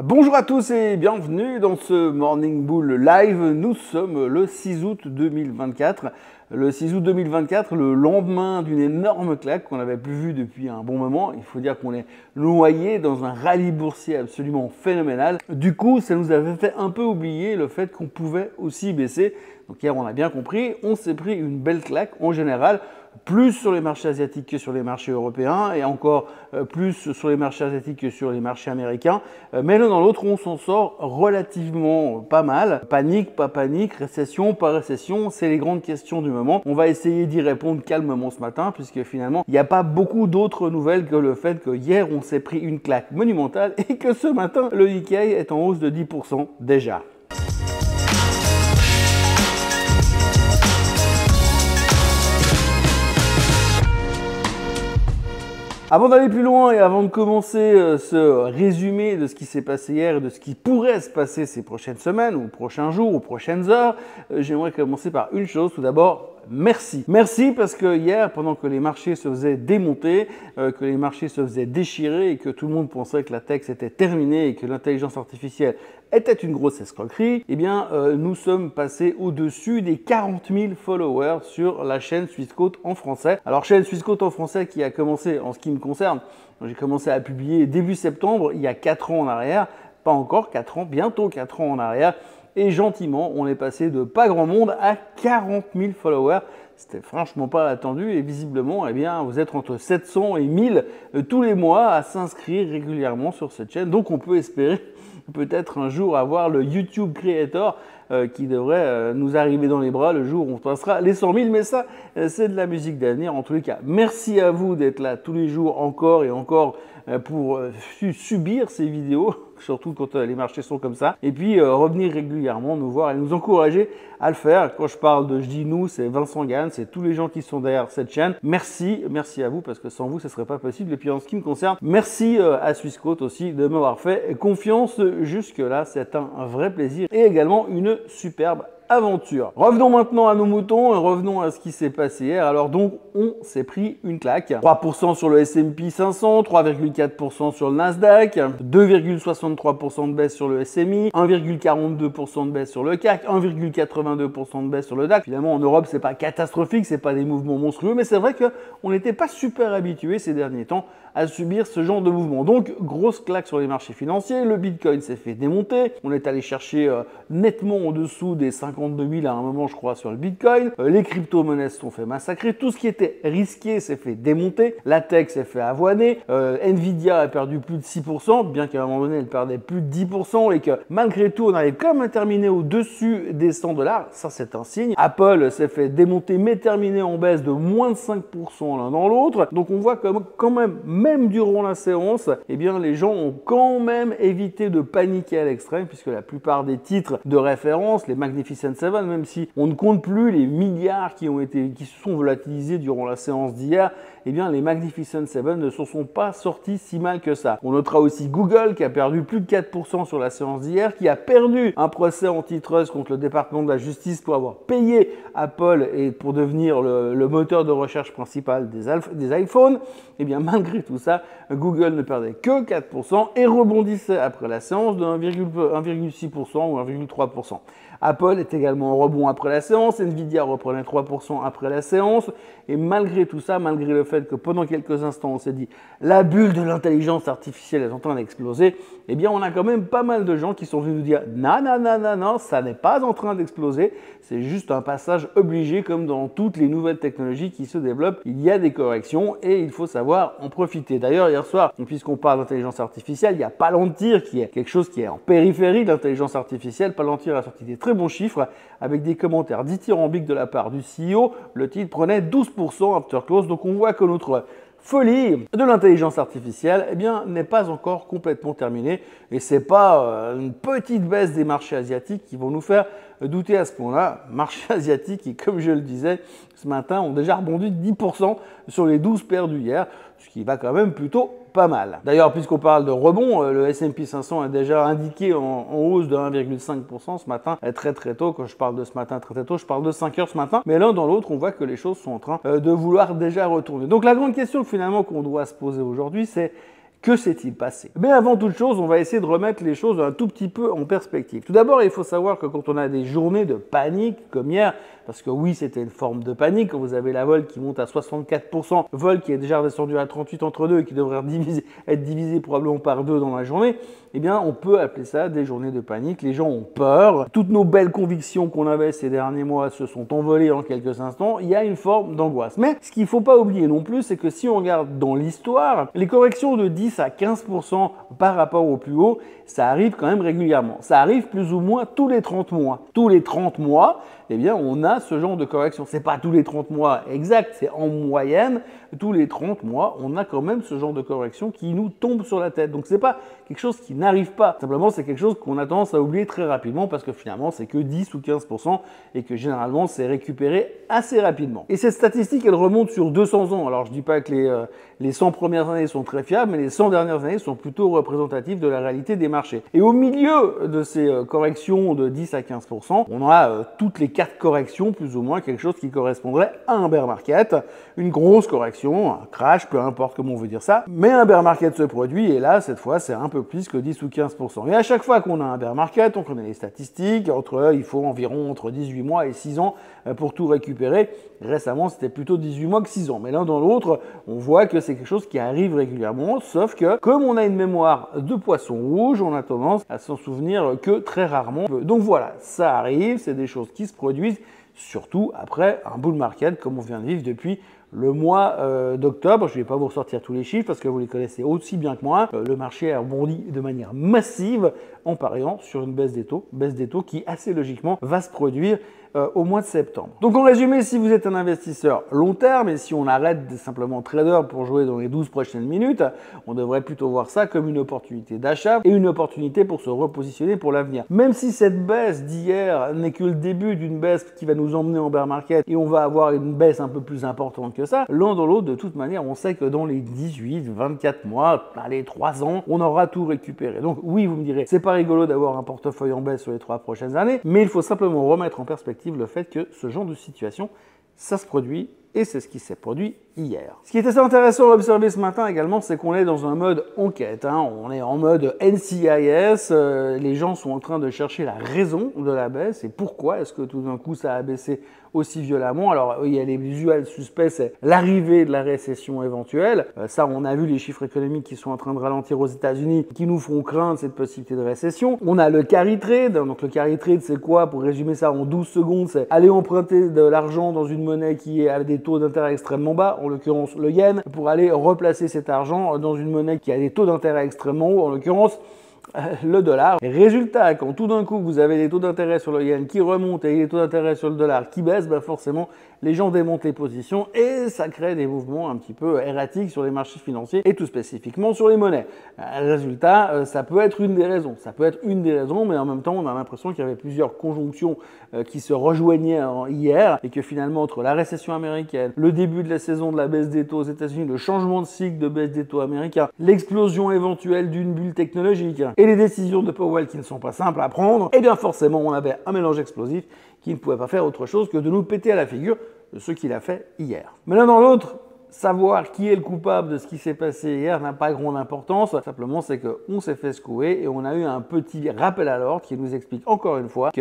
Bonjour à tous et bienvenue dans ce Morning Bull Live. Nous sommes le 6 août 2024. Le 6 août 2024, le lendemain d'une énorme claque qu'on n'avait plus vue depuis un bon moment. Il faut dire qu'on est noyé dans un rallye boursier absolument phénoménal. Du coup, ça nous avait fait un peu oublier le fait qu'on pouvait aussi baisser. Donc hier, on a bien compris, on s'est pris une belle claque en général. Plus sur les marchés asiatiques que sur les marchés européens et encore plus sur les marchés asiatiques que sur les marchés américains. Mais l'un dans l'autre, on s'en sort relativement pas mal. Panique, pas panique, récession, pas récession, c'est les grandes questions du moment. On va essayer d'y répondre calmement ce matin puisque finalement, il n'y a pas beaucoup d'autres nouvelles que le fait que hier, on s'est pris une claque monumentale et que ce matin, le Nikkei est en hausse de 10% déjà. Avant d'aller plus loin et avant de commencer ce résumé de ce qui s'est passé hier et de ce qui pourrait se passer ces prochaines semaines ou prochains jours ou prochaines heures, j'aimerais commencer par une chose. Tout d'abord, merci. Merci parce que hier, pendant que les marchés se faisaient démonter, que les marchés se faisaient déchirer et que tout le monde pensait que la tech c'était terminé et que l'intelligence artificielle était une grosse escroquerie, eh bien, nous sommes passés au-dessus des 40 000 followers sur la chaîne Swissquote en français. Alors, chaîne Swissquote en français qui a commencé, en ce qui me concerne, j'ai commencé à publier début septembre, il y a 4 ans en arrière, pas encore 4 ans, bientôt 4 ans en arrière, et gentiment, on est passé de pas grand monde à 40 000 followers. C'était franchement pas attendu et visiblement, eh bien, vous êtes entre 700 et 1000 tous les mois à s'inscrire régulièrement sur cette chaîne. Donc, on peut espérer peut-être un jour avoir le YouTube Creator qui devrait nous arriver dans les bras le jour où on passera les 100 000. Mais ça, c'est de la musique d'avenir en tous les cas. Merci à vous d'être là tous les jours encore et encore pour subir ces vidéos, surtout quand les marchés sont comme ça. Et puis revenir régulièrement nous voir et nous encourager à le faire. Quand je dis nous, c'est Vincent Gann, c'est tous les gens qui sont derrière cette chaîne. Merci à vous parce que sans vous, ce serait pas possible. Et puis en ce qui me concerne, merci à Swissquote aussi de m'avoir fait confiance jusque-là. C'est un vrai plaisir et également une superbe aventure. Revenons maintenant à nos moutons et revenons à ce qui s'est passé hier. Alors donc, on s'est pris une claque. 3% sur le S&P 500, 3,4% sur le Nasdaq, 2,63% de baisse sur le SMI, 1,42% de baisse sur le CAC, 1,82% de baisse sur le DAX. Finalement, en Europe, c'est pas catastrophique, c'est pas des mouvements monstrueux, mais c'est vrai qu'on n'était pas super habitué ces derniers temps à subir ce genre de mouvement. Donc, grosse claque sur les marchés financiers. Le Bitcoin s'est fait démonter. On est allé chercher nettement en dessous des 52 000 à un moment, je crois, sur le Bitcoin. Les crypto-monnaies se sont fait massacrer. Tout ce qui était risqué s'est fait démonter. La tech s'est fait avoiner. Nvidia a perdu plus de 6%, bien qu'à un moment donné, elle perdait plus de 10% et que malgré tout, on arrive quand même à terminer au-dessus des 100 $. Ça, c'est un signe. Apple s'est fait démonter, mais terminer en baisse de moins de 5% l'un dans l'autre. Donc, on voit quand même durant la séance, eh bien, les gens ont quand même évité de paniquer à l'extrême puisque la plupart des titres de référence, les Magnificent Seven, même si on ne compte plus les milliards qui se sont volatilisés durant la séance d'hier, eh bien, les Magnificent Seven ne se sont pas sortis si mal que ça. On notera aussi Google qui a perdu plus de 4% sur la séance d'hier, qui a perdu un procès antitrust contre le département de la justice pour avoir payé Apple et pour devenir le moteur de recherche principal des iPhones. Eh bien, malgré tout ça, Google ne perdait que 4% et rebondissait après la séance de 1,6% ou 1,3%. Apple est également en rebond après la séance, Nvidia reprenait 3% après la séance, et malgré tout ça, malgré le fait que pendant quelques instants on s'est dit la bulle de l'intelligence artificielle est en train d'exploser, eh bien on a quand même pas mal de gens qui sont venus nous dire non, ça n'est pas en train d'exploser, c'est juste un passage obligé comme dans toutes les nouvelles technologies qui se développent, il y a des corrections et il faut savoir en profiter. D'ailleurs hier soir, puisqu'on parle d'intelligence artificielle, il y a Palantir qui est quelque chose qui est en périphérie de l'intelligence artificielle. Palantir a sorti des très bons chiffres avec des commentaires dithyrambiques de la part du CEO. Le titre prenait 12% after close, donc on voit que notre folie de l'intelligence artificielle eh bien, n'est pas encore complètement terminée et c'est pas une petite baisse des marchés asiatiques qui vont nous faire douter à ce point-là. Marchés asiatiques qui, comme je le disais ce matin, ont déjà rebondi de 10% sur les 12 perdus hier, ce qui va quand même plutôt pas mal. D'ailleurs, puisqu'on parle de rebond, le S&P 500 a déjà indiqué en hausse de 1,5% ce matin, très tôt. Quand je parle de ce matin très tôt, je parle de 5 heures ce matin. Mais l'un dans l'autre, on voit que les choses sont en train de vouloir déjà retourner. Donc la grande question finalement qu'on doit se poser aujourd'hui, c'est Que s'est-il passé? Mais avant toute chose, on va essayer de remettre les choses un tout petit peu en perspective. Tout d'abord, il faut savoir que quand on a des journées de panique comme hier, parce que oui, c'était une forme de panique, quand vous avez la vol qui monte à 64%, vol qui est déjà redescendu à 38 entre deux et qui devrait être divisé probablement par 2 dans la journée, eh bien, on peut appeler ça des journées de panique. Les gens ont peur. Toutes nos belles convictions qu'on avait ces derniers mois se sont envolées en quelques instants. Il y a une forme d'angoisse. Mais ce qu'il ne faut pas oublier non plus, c'est que si on regarde dans l'histoire, les corrections de 10 à 15% par rapport au plus haut, ça arrive quand même régulièrement. Ça arrive plus ou moins tous les 30 mois. Tous les 30 mois, eh bien, on a ce genre de correction. C'est pas tous les 30 mois exact, c'est en moyenne. Tous les 30 mois, on a quand même ce genre de correction qui nous tombe sur la tête. Donc, c'est pas quelque chose qui n'arrive pas. Simplement, c'est quelque chose qu'on a tendance à oublier très rapidement parce que finalement, c'est que 10 ou 15% et que généralement, c'est récupéré assez rapidement. Et cette statistique, elle remonte sur 200 ans. Alors, je dis pas que les 100 premières années sont très fiables, mais les 100 dernières années sont plutôt représentatives de la réalité des marchés. Et au milieu de ces corrections de 10 à 15%, on a toutes les 4 corrections, plus ou moins quelque chose qui correspondrait à un bear market, une grosse correction, un crash, peu importe comment on veut dire ça. Mais un bear market se produit et là, cette fois, c'est un peu plus que 10 ou 15%. Et à chaque fois qu'on a un bear market, on connaît les statistiques, il faut environ entre 18 mois et 6 ans pour tout récupérer. Récemment, c'était plutôt 18 mois que 6 ans. Mais l'un dans l'autre, on voit que c'est quelque chose qui arrive régulièrement, sauf que comme on a une mémoire de poisson rouge, on a tendance à s'en souvenir que très rarement. Donc voilà, ça arrive, c'est des choses qui se produisent, surtout après un bull market comme on vient de vivre depuis le mois d'octobre. Je ne vais pas vous ressortir tous les chiffres parce que vous les connaissez aussi bien que moi. Le marché a rebondi de manière massive en pariant sur une baisse des taux qui assez logiquement va se produire au mois de septembre. Donc en résumé, si vous êtes un investisseur long terme et si on arrête simplement trader pour jouer dans les 12 prochaines minutes, on devrait plutôt voir ça comme une opportunité d'achat et une opportunité pour se repositionner pour l'avenir. Même si cette baisse d'hier n'est que le début d'une baisse qui va nous emmener en bear market et on va avoir une baisse un peu plus importante que ça, l'un dans l'autre, de toute manière, on sait que dans les 18, 24 mois, les 3 ans, on aura tout récupéré. Donc oui, vous me direz, c'est pas rigolo d'avoir un portefeuille en baisse sur les 3 prochaines années, mais il faut simplement remettre en perspective le fait que ce genre de situation, ça se produit et c'est ce qui s'est produit hier. Ce qui est assez intéressant à observer ce matin également, c'est qu'on est dans un mode enquête. On est en mode NCIS, les gens sont en train de chercher la raison de la baisse et pourquoi est-ce que tout d'un coup ça a baissé aussi violemment. Alors il y a les usuels suspects, c'est l'arrivée de la récession éventuelle. Ça, on a vu les chiffres économiques qui sont en train de ralentir aux États-Unis, qui nous font craindre cette possibilité de récession. On a le carry trade. Donc le carry trade, c'est quoi? Pour résumer ça en 12 secondes, c'est aller emprunter de l'argent dans une monnaie qui est à des taux d'intérêt extrêmement bas, en l'occurrence le yen, pour aller replacer cet argent dans une monnaie qui a des taux d'intérêt extrêmement hauts, en l'occurrence le dollar. Résultat, quand tout d'un coup vous avez des taux d'intérêt sur le yen qui remontent et des taux d'intérêt sur le dollar qui baissent, forcément les gens démontent les positions et ça crée des mouvements un petit peu erratiques sur les marchés financiers et tout spécifiquement sur les monnaies. Résultat, ça peut être une des raisons. Ça peut être une des raisons, mais en même temps, on a l'impression qu'il y avait plusieurs conjonctions qui se rejoignaient hier et que finalement, entre la récession américaine, le début de la saison de la baisse des taux aux États-Unis, le changement de cycle de baisse des taux américains, l'explosion éventuelle d'une bulle technologique et les décisions de Powell qui ne sont pas simples à prendre, et bien forcément, on avait un mélange explosif qui ne pouvait pas faire autre chose que de nous péter à la figure de ce qu'il a fait hier. Mais l'un dans l'autre, savoir qui est le coupable de ce qui s'est passé hier n'a pas grande importance. Simplement, c'est qu'on s'est fait secouer et on a eu un petit rappel à l'ordre qui nous explique encore une fois que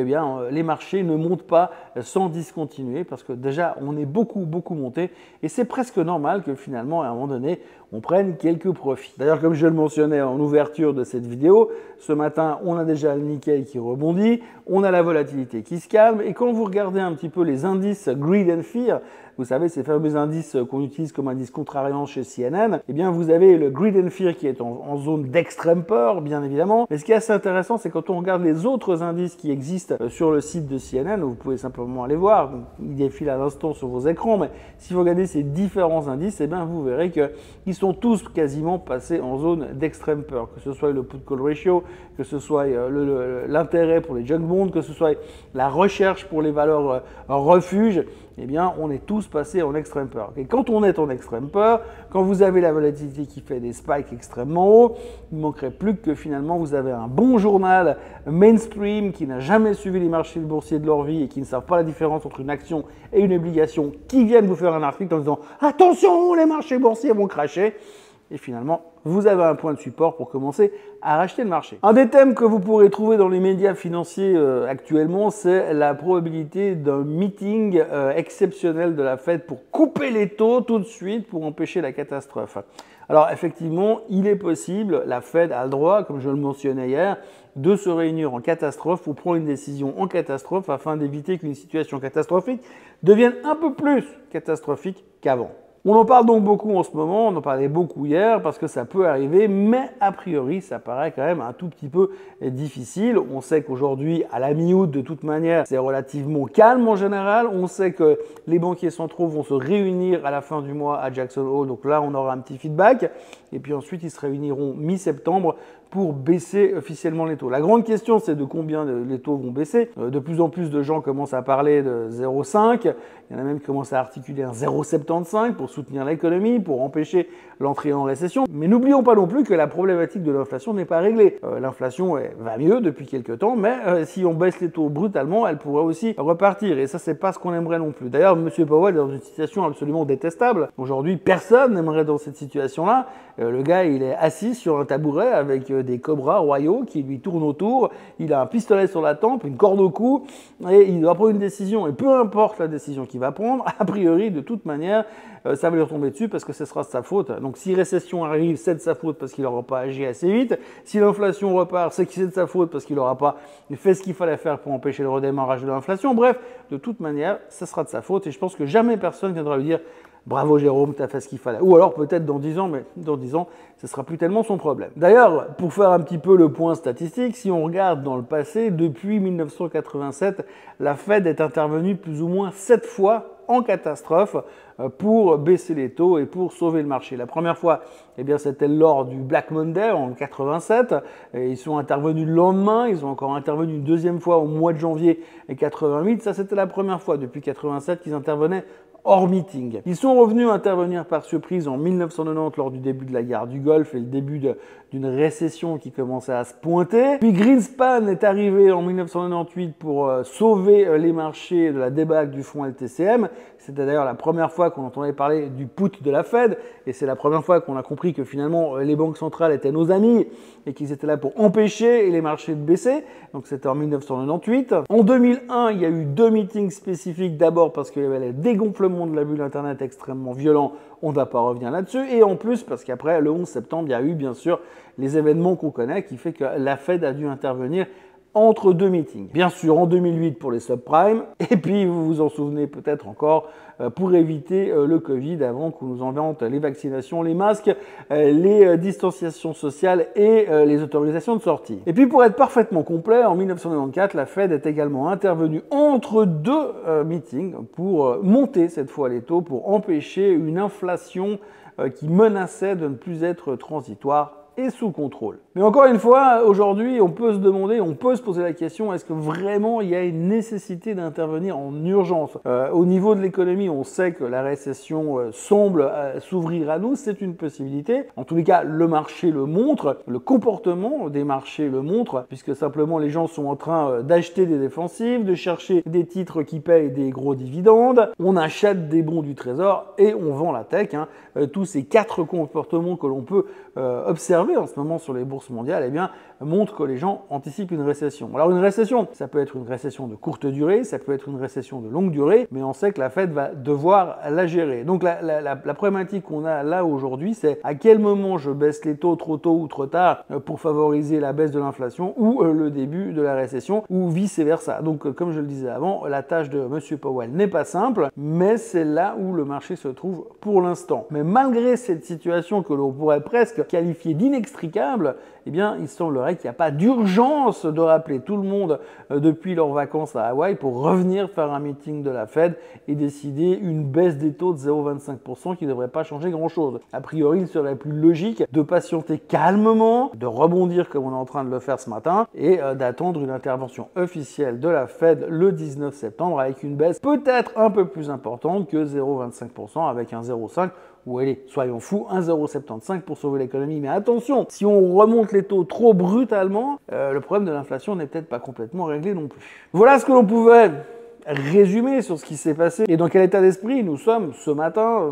les marchés ne montent pas sans discontinuer parce que déjà, on est beaucoup monté et c'est presque normal que finalement, à un moment donné, on prenne quelques profits. D'ailleurs, comme je le mentionnais en ouverture de cette vidéo, ce matin, on a déjà le Nikkei qui rebondit, on a la volatilité qui se calme et quand vous regardez un petit peu les indices Greed and Fear, vous savez, ces fameux indices qu'on utilise comme indice contrariant chez CNN, eh bien, vous avez le Greed and Fear qui est en zone d'extrême peur, bien évidemment. Mais ce qui est assez intéressant, c'est quand on regarde les autres indices qui existent sur le site de CNN, vous pouvez simplement aller voir, ils défilent à l'instant sur vos écrans, mais si vous regardez ces différents indices, eh bien, vous verrez qu'ils sont tous quasiment passés en zone d'extrême peur, que ce soit le put-call ratio, que ce soit l'intérêt pour les junk bonds, que ce soit la recherche pour les valeurs refuge, eh bien, on est tous passés en extrême peur. Et quand on est en extrême peur, quand vous avez la volatilité qui fait des spikes extrêmement hauts, il ne manquerait plus que finalement vous avez un bon journal mainstream qui n'a jamais suivi les marchés boursiers de leur vie et qui ne savent pas la différence entre une action et une obligation, qui viennent vous faire un article en disant « Attention, les marchés boursiers vont cracher !» et finalement, vous avez un point de support pour commencer à racheter le marché. Un des thèmes que vous pourrez trouver dans les médias financiers actuellement, c'est la probabilité d'un meeting exceptionnel de la Fed pour couper les taux tout de suite pour empêcher la catastrophe. Alors effectivement, il est possible, la Fed a le droit, comme je le mentionnais hier, de se réunir en catastrophe pour prendre une décision en catastrophe afin d'éviter qu'une situation catastrophique devienne un peu plus catastrophique qu'avant. On en parle donc beaucoup en ce moment, on en parlait beaucoup hier parce que ça peut arriver, mais a priori ça paraît quand même un tout petit peu difficile. On sait qu'aujourd'hui, à la mi-août, de toute manière, c'est relativement calme en général. On sait que les banquiers centraux vont se réunir à la fin du mois à Jackson Hole, donc là on aura un petit feedback. Et puis ensuite ils se réuniront mi-septembre pour baisser officiellement les taux. La grande question, c'est de combien les taux vont baisser. De plus en plus de gens commencent à parler de 0,5. Il y en a même qui commencent à articuler un 0,75 pour soutenir l'économie, pour empêcher l'entrée en récession. Mais n'oublions pas non plus que la problématique de l'inflation n'est pas réglée. L'inflation va mieux depuis quelques temps, mais si on baisse les taux brutalement, elle pourrait aussi repartir. Et ça, c'est pas ce qu'on aimerait non plus. D'ailleurs, M. Powell est dans une situation absolument détestable. Aujourd'hui, personne n'aimerait dans cette situation-là. Le gars, il est assis sur un tabouret avec des cobras royaux qui lui tournent autour. Il a un pistolet sur la tempe, une corde au cou, et il doit prendre une décision. Et peu importe la décision qu'il va prendre, a priori, de toute manière, ça va lui retomber dessus parce que ce sera de sa faute. Donc si récession arrive, c'est de sa faute parce qu'il n'aura pas agi assez vite. Si l'inflation repart, c'est de sa faute parce qu'il n'aura pas fait ce qu'il fallait faire pour empêcher le redémarrage de l'inflation. Bref, de toute manière, ce sera de sa faute. Et je pense que jamais personne viendra lui dire « Bravo Jérôme, tu as fait ce qu'il fallait ». Ou alors peut-être dans 10 ans, mais dans 10 ans, ce ne sera plus tellement son problème. D'ailleurs, pour faire un petit peu le point statistique, si on regarde dans le passé, depuis 1987, la Fed est intervenue plus ou moins 7 fois en catastrophe pour baisser les taux et pour sauver le marché. La première fois, eh bien, c'était lors du Black Monday en 87. Et ils sont intervenus le lendemain. Ils ont encore intervenu une deuxième fois au mois de janvier 88. Ça, c'était la première fois depuis 87 qu'ils intervenaient hors meeting. Ils sont revenus intervenir par surprise en 1990 lors du début de la guerre du Golfe et le début d'une récession qui commençait à se pointer. Puis Greenspan est arrivé en 1998 pour sauver les marchés de la débâcle du fonds LTCM. C'était d'ailleurs la première fois qu'on entendait parler du put de la Fed et c'est la première fois qu'on a compris que finalement les banques centrales étaient nos amis et qu'ils étaient là pour empêcher les marchés de baisser. Donc c'était en 1998. En 2001, il y a eu 2 meetings spécifiques. D'abord parce qu'il y avait les dégonflements de la bulle Internet extrêmement violent, on ne va pas revenir là-dessus, et en plus parce qu'après le 11 septembre, il y a eu bien sûr les événements qu'on connaît qui fait que la Fed a dû intervenir entre 2 meetings. Bien sûr en 2008 pour les subprimes, et puis vous vous en souvenez peut-être encore pour éviter le Covid avant qu'on nous invente les vaccinations, les masques, les distanciations sociales et les autorisations de sortie. Et puis pour être parfaitement complet, en 1994, la Fed est également intervenue entre 2 meetings pour monter cette fois les taux, pour empêcher une inflation qui menaçait de ne plus être transitoire et sous contrôle. Mais encore une fois, aujourd'hui, on peut se demander, on peut se poser la question, est-ce que vraiment il y a une nécessité d'intervenir en urgence? Au niveau de l'économie, on sait que la récession semble s'ouvrir à nous, c'est une possibilité. En tous les cas, le marché le montre, le comportement des marchés le montre, puisque simplement les gens sont en train d'acheter des défensives, de chercher des titres qui payent des gros dividendes, on achète des bons du trésor et on vend la tech. Tous ces 4 comportements que l'on peut observer en ce moment sur les bourses mondiales, eh bien, montre que les gens anticipent une récession. Alors une récession, ça peut être une récession de courte durée, ça peut être une récession de longue durée, mais on sait que la Fed va devoir la gérer. Donc la problématique qu'on a là aujourd'hui, c'est à quel moment je baisse les taux trop tôt ou trop tard pour favoriser la baisse de l'inflation ou le début de la récession ou vice-versa. Donc comme je le disais avant, la tâche de M. Powell n'est pas simple, mais c'est là où le marché se trouve pour l'instant. Mais malgré cette situation que l'on pourrait presque qualifier d'inextricable, eh bien, il semblerait qu'il n'y a pas d'urgence de rappeler tout le monde depuis leurs vacances à Hawaï pour revenir faire un meeting de la Fed et décider une baisse des taux de 0,25% qui ne devrait pas changer grand-chose. A priori, il serait plus logique de patienter calmement, de rebondir comme on est en train de le faire ce matin et d'attendre une intervention officielle de la Fed le 19 septembre avec une baisse peut-être un peu plus importante que 0,25% avec un 0,5%. Ou allez, soyons fous, 1,075 pour sauver l'économie. Mais attention, si on remonte les taux trop brutalement, le problème de l'inflation n'est peut-être pas complètement réglé non plus. Voilà ce que l'on pouvait résumé sur ce qui s'est passé et dans quel état d'esprit nous sommes ce matin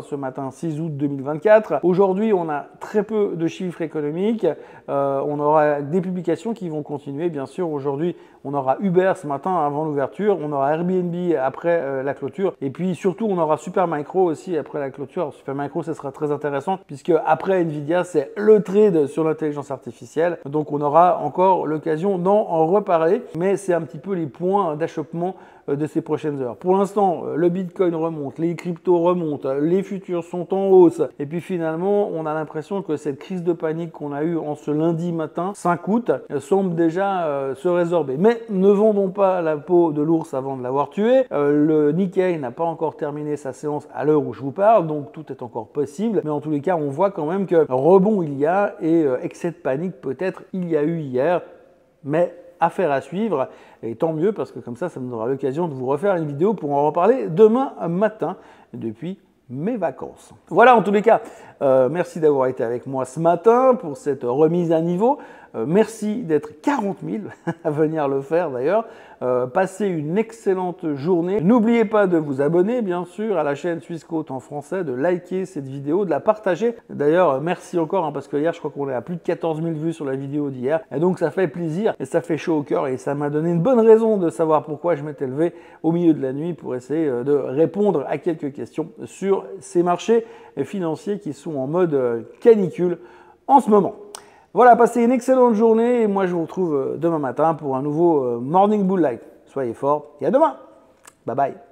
6 août 2024. Aujourd'hui, on a très peu de chiffres économiques. On aura des publications qui vont continuer, bien sûr. Aujourd'hui, on aura Uber ce matin avant l'ouverture, on aura Airbnb après la clôture, et puis surtout, on aura Supermicro aussi après la clôture. Alors, Supermicro, ça sera très intéressant puisque après Nvidia, c'est le trade sur l'intelligence artificielle. Donc, on aura encore l'occasion d'en reparler, mais c'est un petit peu les points d'achoppement de ces prochaines heures. Pour l'instant, le Bitcoin remonte, les cryptos remontent, les futurs sont en hausse. Et puis finalement, on a l'impression que cette crise de panique qu'on a eue en ce lundi matin, 5 août, semble déjà se résorber. Mais ne vendons pas la peau de l'ours avant de l'avoir tué. Le Nikkei n'a pas encore terminé sa séance à l'heure où je vous parle, donc tout est encore possible. Mais en tous les cas, on voit quand même que rebond il y a et excès de panique peut-être il y a eu hier. Mais affaire à suivre, et tant mieux parce que comme ça nous donnera l'occasion de vous refaire une vidéo pour en reparler demain matin depuis mes vacances. Voilà, en tous les cas, merci d'avoir été avec moi ce matin pour cette remise à niveau. Merci d'être 40 000 à venir le faire d'ailleurs. Passez une excellente journée. N'oubliez pas de vous abonner bien sûr à la chaîne Swissquote en français, de liker cette vidéo, de la partager. D'ailleurs, merci encore parce que hier je crois qu'on est à plus de 14 000 vues sur la vidéo d'hier. Et donc ça fait plaisir et ça fait chaud au cœur et ça m'a donné une bonne raison de savoir pourquoi je m'étais levé au milieu de la nuit pour essayer de répondre à quelques questions sur ces marchés financiers qui sont en mode canicule en ce moment. Voilà, passez une excellente journée et moi je vous retrouve demain matin pour un nouveau Morning Bull Live. Soyez forts et à demain. Bye bye.